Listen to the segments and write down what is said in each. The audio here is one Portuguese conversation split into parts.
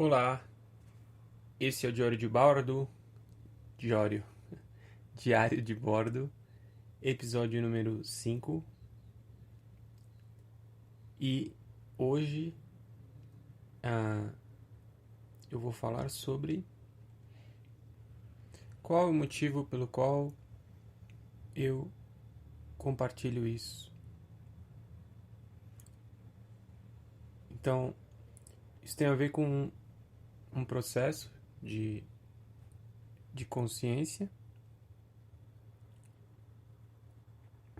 Olá, esse é o Diário de Bordo, Diário, Diário de Bordo, episódio número 5. E hoje eu vou falar sobre qual é o motivo pelo qual eu compartilho isso. Então, isso tem a ver com um processo de consciência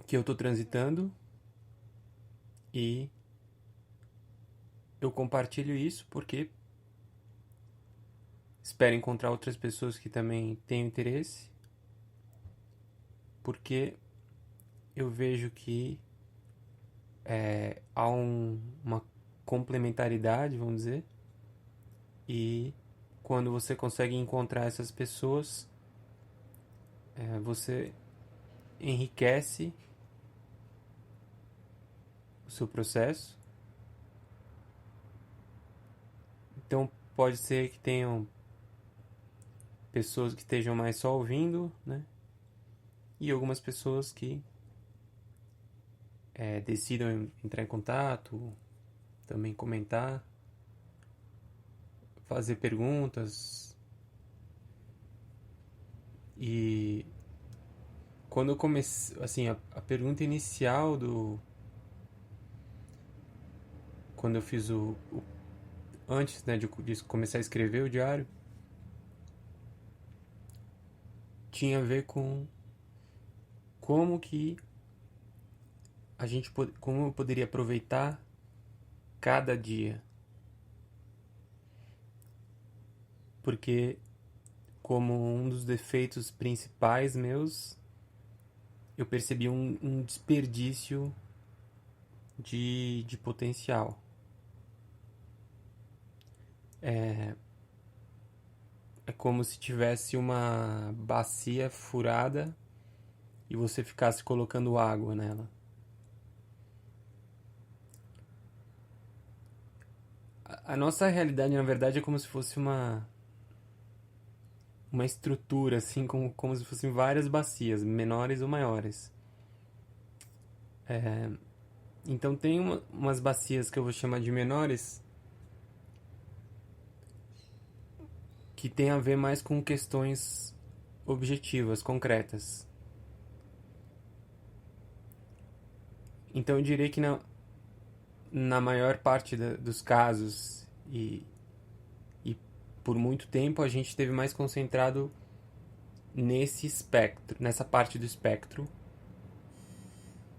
que eu estou transitando e eu compartilho isso porque espero encontrar outras pessoas que também tenham interesse, porque eu vejo que há uma complementaridade, vamos dizer, e quando você consegue encontrar essas pessoas, você enriquece o seu processo. Então pode ser que tenham pessoas que estejam mais só ouvindo, né? E algumas pessoas que decidam entrar em contato, também comentar, fazer perguntas. E quando eu comecei, assim, a pergunta inicial quando eu fiz antes, né, de começar a escrever o diário, tinha a ver com como que como eu poderia aproveitar cada dia. Porque como um dos defeitos principais meus, eu percebi um desperdício de potencial. É como se tivesse uma bacia furada e você ficasse colocando água nela. A nossa realidade, na verdade, é como se fosse uma estrutura, assim, como se fossem várias bacias, menores ou maiores. Então tem umas bacias que eu vou chamar de menores, que tem a ver mais com questões objetivas, concretas. Então eu diria que na maior parte dos casos e por muito tempo a gente esteve mais concentrado nesse espectro, nessa parte do espectro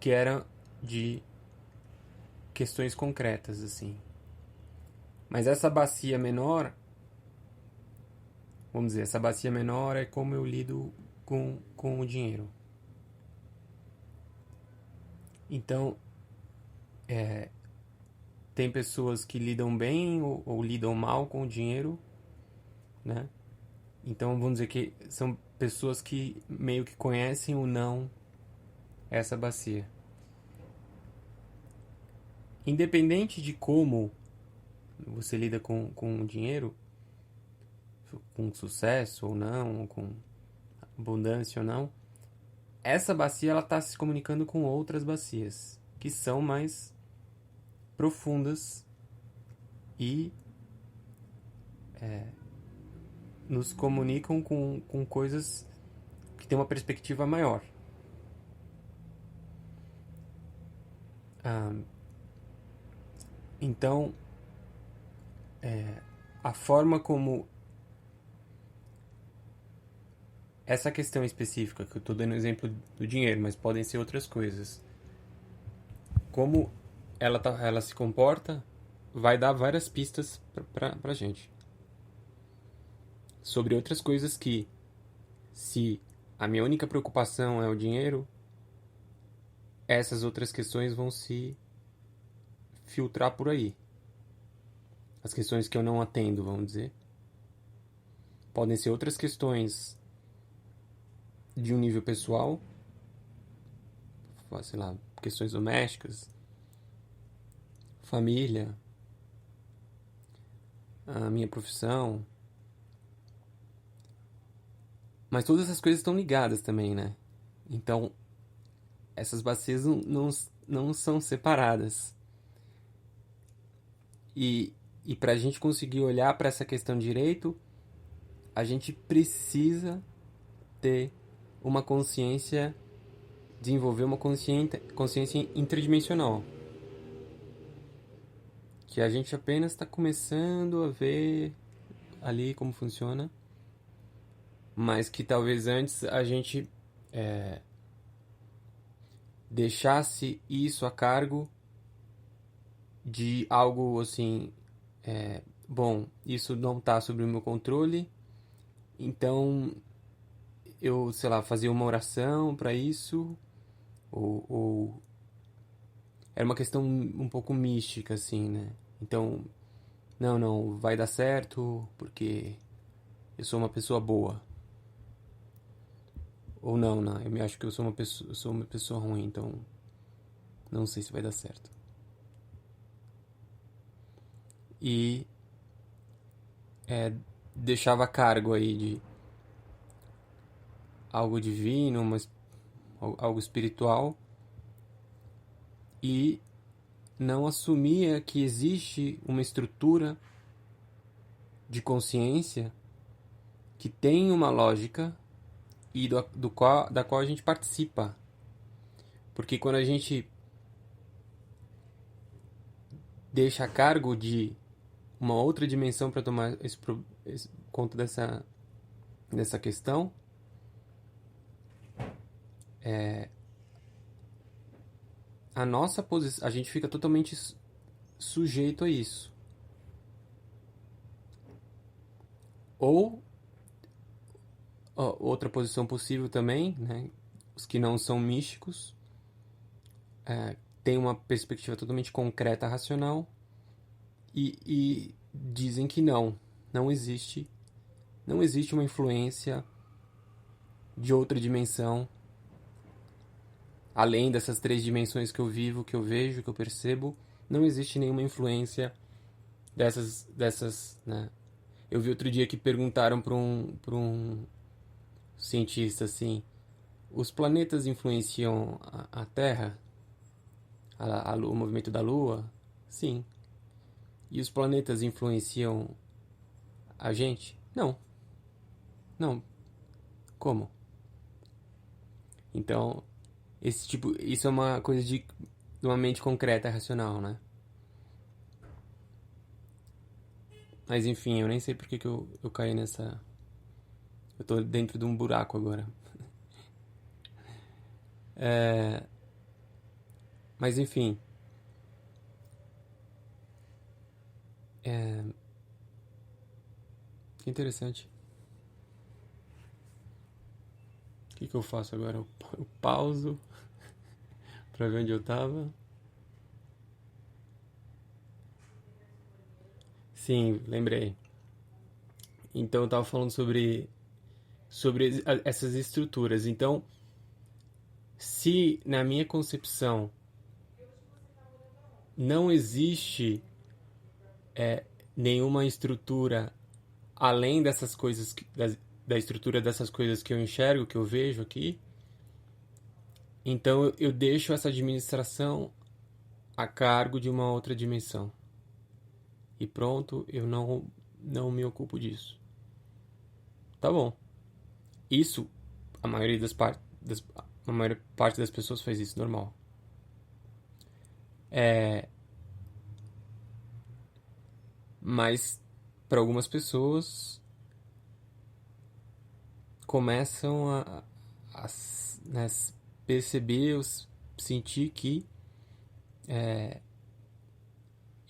que era de questões concretas, assim. Mas essa bacia menor, vamos dizer, essa bacia menor é como eu lido com o dinheiro. Então, tem pessoas que lidam bem ou lidam mal com o dinheiro, né? Então, vamos dizer que são pessoas que meio que conhecem ou não essa bacia. Independente de como você lida com o dinheiro, com sucesso ou não, com abundância ou não, essa bacia ela está se comunicando com outras bacias que são mais profundas e nos comunicam com coisas que têm uma perspectiva maior. Ah, então, a forma como essa questão específica, que eu estou dando exemplo do dinheiro, mas podem ser outras coisas, como ela se comporta, vai dar várias pistas pra gente. Sobre outras coisas que, se a minha única preocupação é o dinheiro, essas outras questões vão se filtrar por aí. As questões que eu não atendo, vamos dizer. Podem ser outras questões de um nível pessoal, sei lá, questões domésticas, família, a minha profissão. Mas todas essas coisas estão ligadas também, né? Então, essas bacias não são separadas. E para a gente conseguir olhar para essa questão direito, a gente precisa ter uma consciência, desenvolver uma consciência interdimensional. Que a gente apenas está começando a ver ali como funciona, mas que talvez antes a gente deixasse isso a cargo de algo assim, bom, isso não está sob o meu controle, então eu, sei lá, fazia uma oração para isso, ou era uma questão um pouco mística, assim, né? Então, não, vai dar certo porque eu sou uma pessoa boa. Ou não, eu me acho que eu sou uma pessoa ruim, então não sei se vai dar certo. E deixava a cargo aí de algo divino, algo espiritual, e não assumia que existe uma estrutura de consciência que tem uma lógica e da qual a gente participa. Porque quando a gente deixa a cargo de uma outra dimensão para tomar conta dessa questão, a nossa posição, a gente fica totalmente sujeito a isso. Ou outra posição possível também, né? Os que não são místicos têm uma perspectiva totalmente concreta, racional, e dizem que não existe uma influência de outra dimensão além dessas 3 dimensões que eu vivo, que eu vejo, que eu percebo. Não existe nenhuma influência dessas, né? Eu vi outro dia que perguntaram para um cientista assim: os planetas influenciam a Terra? O movimento da Lua? Sim. E os planetas influenciam a gente? Não. Como? Então, isso é uma coisa de uma mente concreta, racional, né? Mas enfim, eu nem sei porque que eu caí nessa. Eu tô dentro de um buraco agora. Mas enfim. Que interessante. O que eu faço agora? Eu pauso pra ver onde eu tava. Sim, lembrei. Então eu tava falando sobre essas estruturas. Então, se na minha concepção não existe nenhuma estrutura além dessas coisas, da estrutura dessas coisas que eu enxergo, que eu vejo aqui, então eu deixo essa administração a cargo de uma outra dimensão. E pronto, eu não me ocupo disso. Tá bom. Isso, a maioria a maior parte das pessoas faz isso, normal. Mas para algumas pessoas começam a né, perceber, sentir que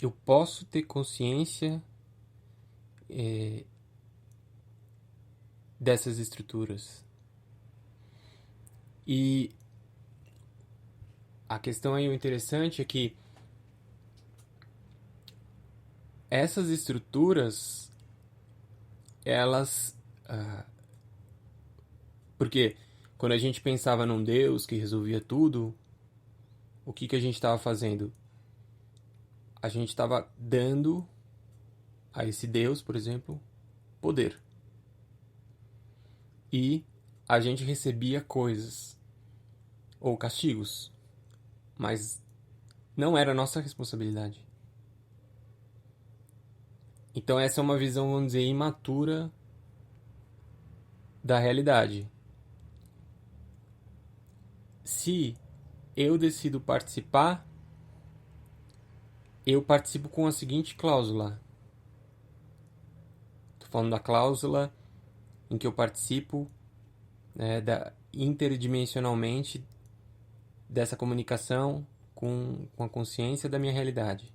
eu posso ter consciência dessas estruturas. E a questão aí, o interessante é que essas estruturas, elas... porque quando a gente pensava num Deus que resolvia tudo, o que a gente estava fazendo? A gente estava dando a esse Deus, por exemplo, poder. E a gente recebia coisas ou castigos, mas não era nossa responsabilidade. Então essa é uma visão, vamos dizer, imatura da realidade. Se eu decido participar, eu participo com a seguinte cláusula. Estou falando da cláusula em que eu participo interdimensionalmente dessa comunicação com a consciência da minha realidade.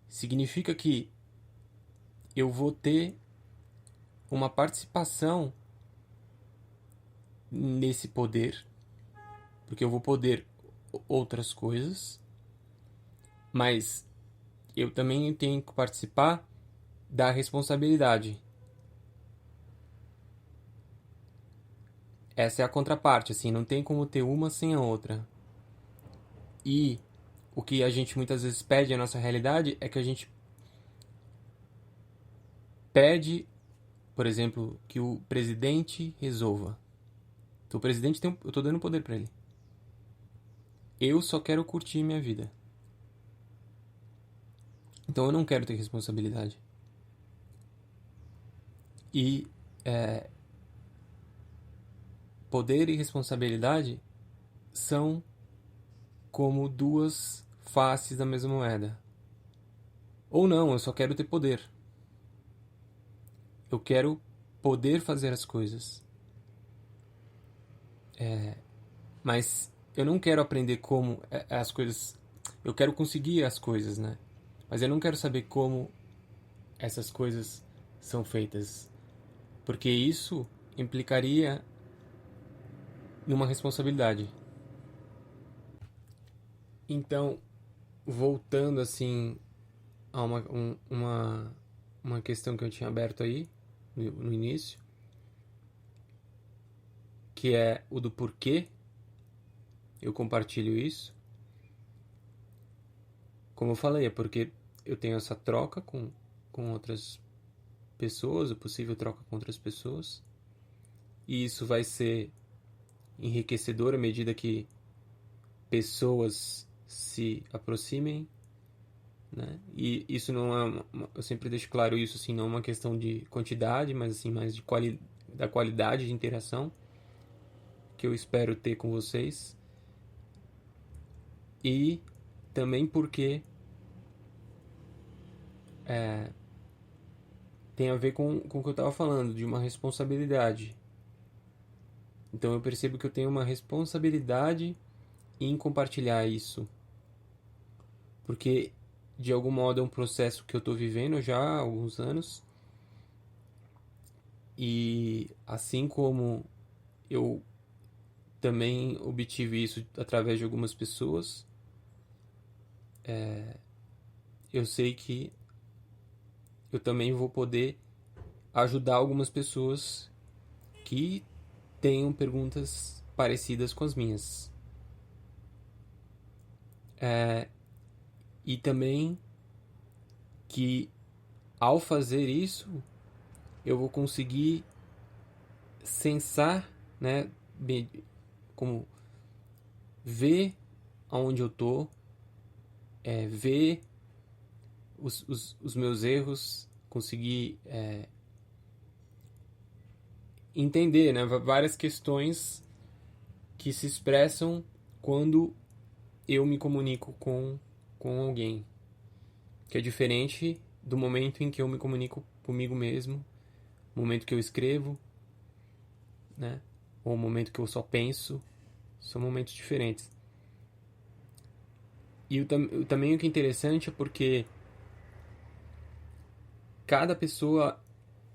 Significa que eu vou ter uma participação nesse poder, porque eu vou poder outras coisas, mas eu também tenho que participar da responsabilidade. Essa é a contraparte, assim, não tem como ter uma sem a outra. E o que a gente muitas vezes pede à nossa realidade é que a gente pede, por exemplo, que o presidente resolva. Então o presidente eu tô dando poder para ele. Eu só quero curtir minha vida. Então eu não quero ter responsabilidade. E poder e responsabilidade são como duas faces da mesma moeda. Ou não, eu só quero ter poder. Eu quero poder fazer as coisas. Mas eu não quero aprender como as coisas... Eu quero conseguir as coisas, né? Mas eu não quero saber como essas coisas são feitas. Porque isso implicaria numa responsabilidade. Então, voltando assim a uma questão que eu tinha aberto aí no início, que é o do porquê eu compartilho isso. Como eu falei, é porque eu tenho essa troca com outras pessoas, a possível troca com outras pessoas, e isso vai ser enriquecedor à medida que pessoas se aproximem, né? E isso não é eu sempre deixo claro isso, assim, não é uma questão de quantidade, mas assim mais da qualidade de interação que eu espero ter com vocês. E também porque tem a ver com o que eu estava falando, de uma responsabilidade. Então eu percebo que eu tenho uma responsabilidade em compartilhar isso. Porque, de algum modo, é um processo que eu estou vivendo já há alguns anos. E assim como eu também obtive isso através de algumas pessoas, eu sei que eu também vou poder ajudar algumas pessoas que tenham perguntas parecidas com as minhas. E também que ao fazer isso eu vou conseguir sensar, né, como ver aonde eu tô, ver os meus erros, conseguir entender, né, várias questões que se expressam quando eu me comunico com alguém, que é diferente do momento em que eu me comunico comigo mesmo, momento que eu escrevo, né, ou o momento que eu só penso, são momentos diferentes. E também o que é interessante é porque cada pessoa,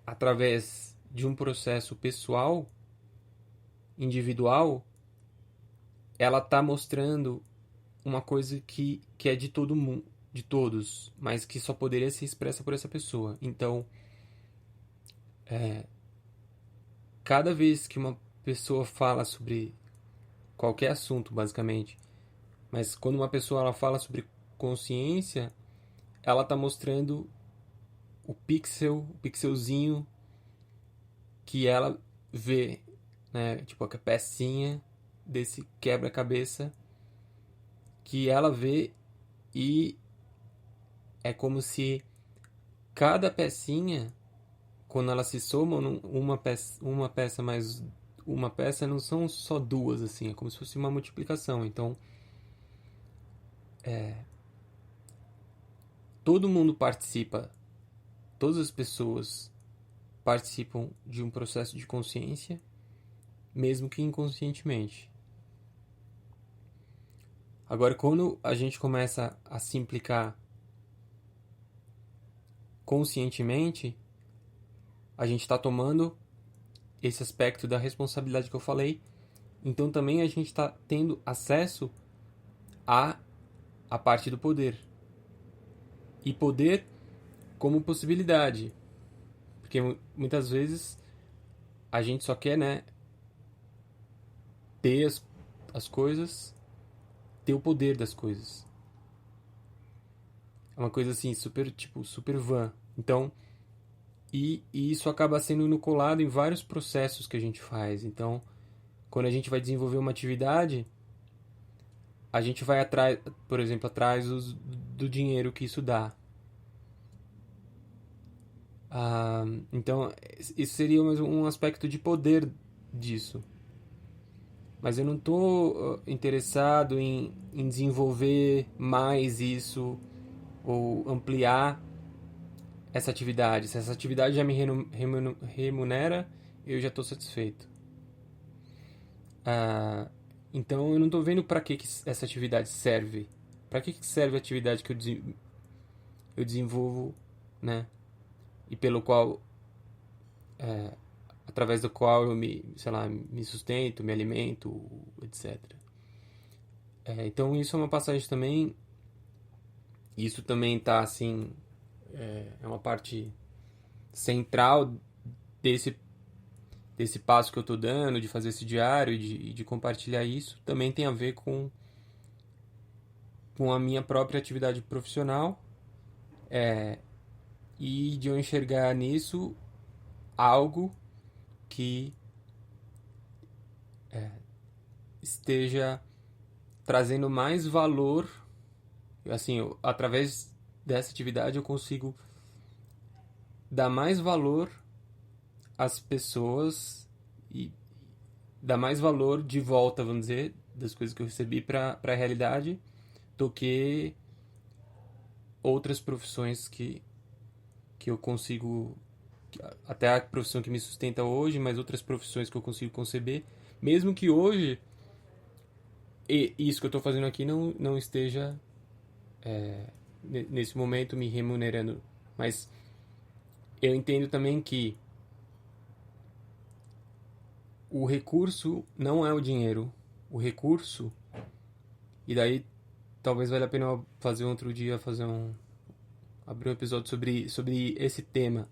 através de um processo pessoal, individual, ela está mostrando uma coisa que é de todo mundo, de todos, mas que só poderia ser expressa por essa pessoa. Então, cada vez que uma pessoa fala sobre qualquer assunto, basicamente, mas quando uma pessoa ela fala sobre consciência, ela está mostrando o pixelzinho que ela vê, né? Tipo, a pecinha desse quebra-cabeça que ela vê, e é como se cada pecinha, quando elas se somam, uma peça mais uma peça, não são só duas, assim, é como se fosse uma multiplicação. Então, todo mundo participa, todas as pessoas participam de um processo de consciência, mesmo que inconscientemente. Agora, quando a gente começa a se implicar conscientemente, a gente está tomando esse aspecto da responsabilidade que eu falei. Então também a gente está tendo acesso à parte do poder. E poder como possibilidade. Porque muitas vezes a gente só quer, né, ter as coisas, ter o poder das coisas. É uma coisa assim, super van. Então, e isso acaba sendo inoculado em vários processos que a gente faz. Então, quando a gente vai desenvolver uma atividade, a gente vai atrás, por exemplo, atrás do dinheiro que isso dá. Então, isso seria mais um aspecto de poder disso. Mas eu não estou interessado em desenvolver mais isso ou ampliar essa atividade. Se essa atividade já me remunera, eu já estou satisfeito. Então eu não estou vendo para que essa atividade serve. Para que serve a atividade que eu desenvolvo, né? E pelo qual, através do qual eu me sustento, me alimento, etc. Então isso é uma passagem também. Isso também está assim, é uma parte central desse passo que eu estou dando, de fazer esse diário e de compartilhar isso. Também tem a ver com a minha própria atividade profissional, e de eu enxergar nisso algo que esteja trazendo mais valor. Assim, através dessa atividade eu consigo dar mais valor às pessoas e dar mais valor de volta, vamos dizer, das coisas que eu recebi para a realidade, do que outras profissões que eu consigo, até a profissão que me sustenta hoje, mas outras profissões que eu consigo conceber, mesmo que hoje isso que eu estou fazendo aqui não esteja nesse momento me remunerando. Mas eu entendo também que o recurso não é o dinheiro. O recurso, e daí talvez valha a pena fazer um outro dia, abrir um episódio sobre esse tema,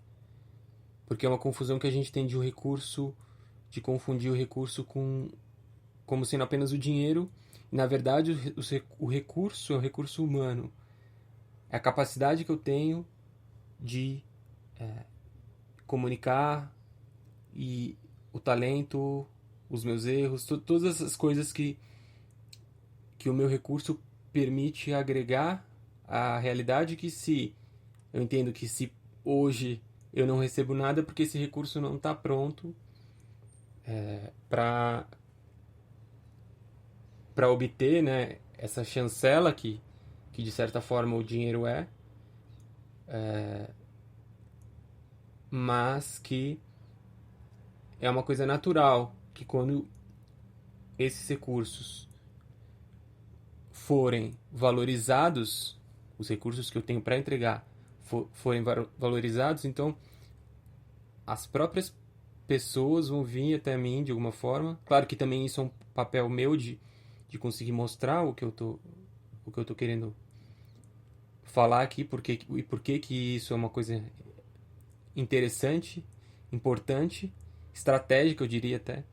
porque é uma confusão que a gente tem de confundir o recurso como sendo apenas o dinheiro. E, na verdade, o recurso é o recurso humano. É a capacidade que eu tenho de comunicar, e o talento, os meus erros, todas essas coisas que o meu recurso permite agregar à realidade, que eu entendo que se hoje eu não recebo nada, porque esse recurso não está pronto para obter, né, essa chancela que de certa forma o dinheiro mas que é uma coisa natural, que quando esses recursos forem valorizados, os recursos que eu tenho para entregar forem valorizados, então as próprias pessoas vão vir até mim de alguma forma. Claro que também isso é um papel meu de conseguir mostrar o que eu tô querendo falar aqui, e por que isso é uma coisa interessante, importante, estratégica, eu diria até.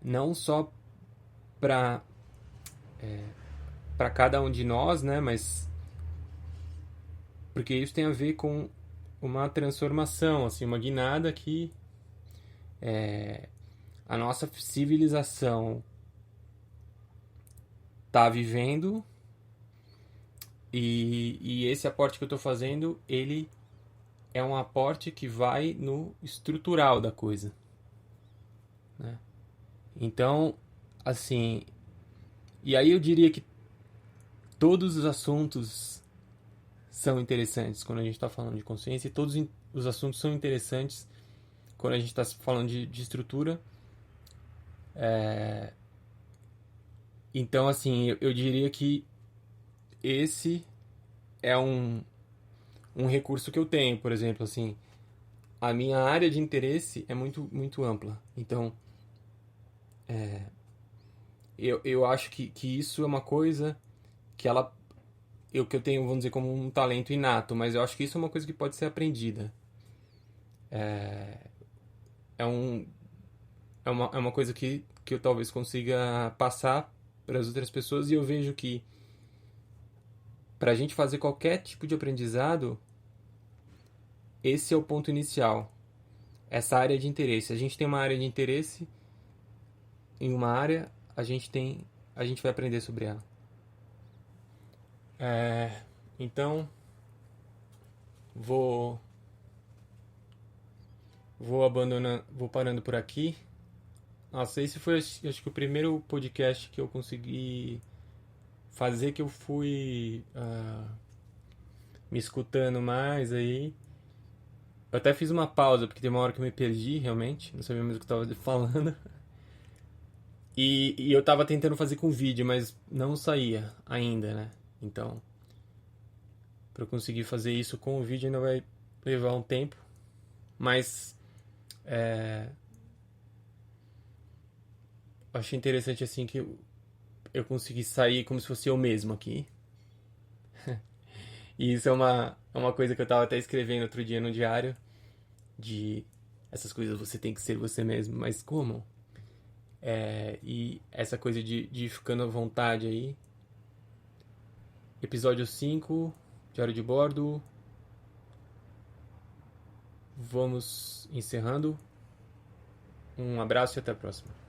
Não só para cada um de nós, né, mas porque isso tem a ver com uma transformação, assim, uma guinada que a nossa civilização está vivendo, e esse aporte que eu estou fazendo, ele é um aporte que vai no estrutural da coisa, né? Então, assim, e aí eu diria que todos os assuntos são interessantes quando a gente está falando de consciência, e todos os assuntos são interessantes quando a gente está falando de estrutura. Então, assim, eu diria que esse é um recurso que eu tenho, por exemplo, assim, a minha área de interesse é muito ampla. Então, eu acho que isso é uma coisa que que eu tenho, vamos dizer, como um talento inato, mas eu acho que isso é uma coisa que pode ser aprendida. É, um, é uma coisa que eu talvez consiga passar para as outras pessoas, e eu vejo que para a gente fazer qualquer tipo de aprendizado, esse é o ponto inicial. Essa área de interesse. A gente tem uma área de interesse em uma área, a gente vai aprender sobre ela. Então, vou vou parando por aqui. Nossa, esse foi, acho que o primeiro podcast que eu consegui fazer, que eu fui me escutando mais aí. Eu até fiz uma pausa, porque tem uma hora que eu me perdi, realmente. Não sabia mais o que eu estava falando. E eu tava tentando fazer com vídeo, mas não saía ainda, né? Então, para eu conseguir fazer isso com o vídeo ainda vai levar um tempo. Mas eu achei interessante, assim, que eu consegui sair como se fosse eu mesmo aqui. E isso é uma coisa que eu tava até escrevendo outro dia no diário. De essas coisas você tem que ser você mesmo. Mas como? E essa coisa de ir ficando à vontade aí. Episódio 5, Diário de Bordo. Vamos encerrando. Um abraço e até a próxima.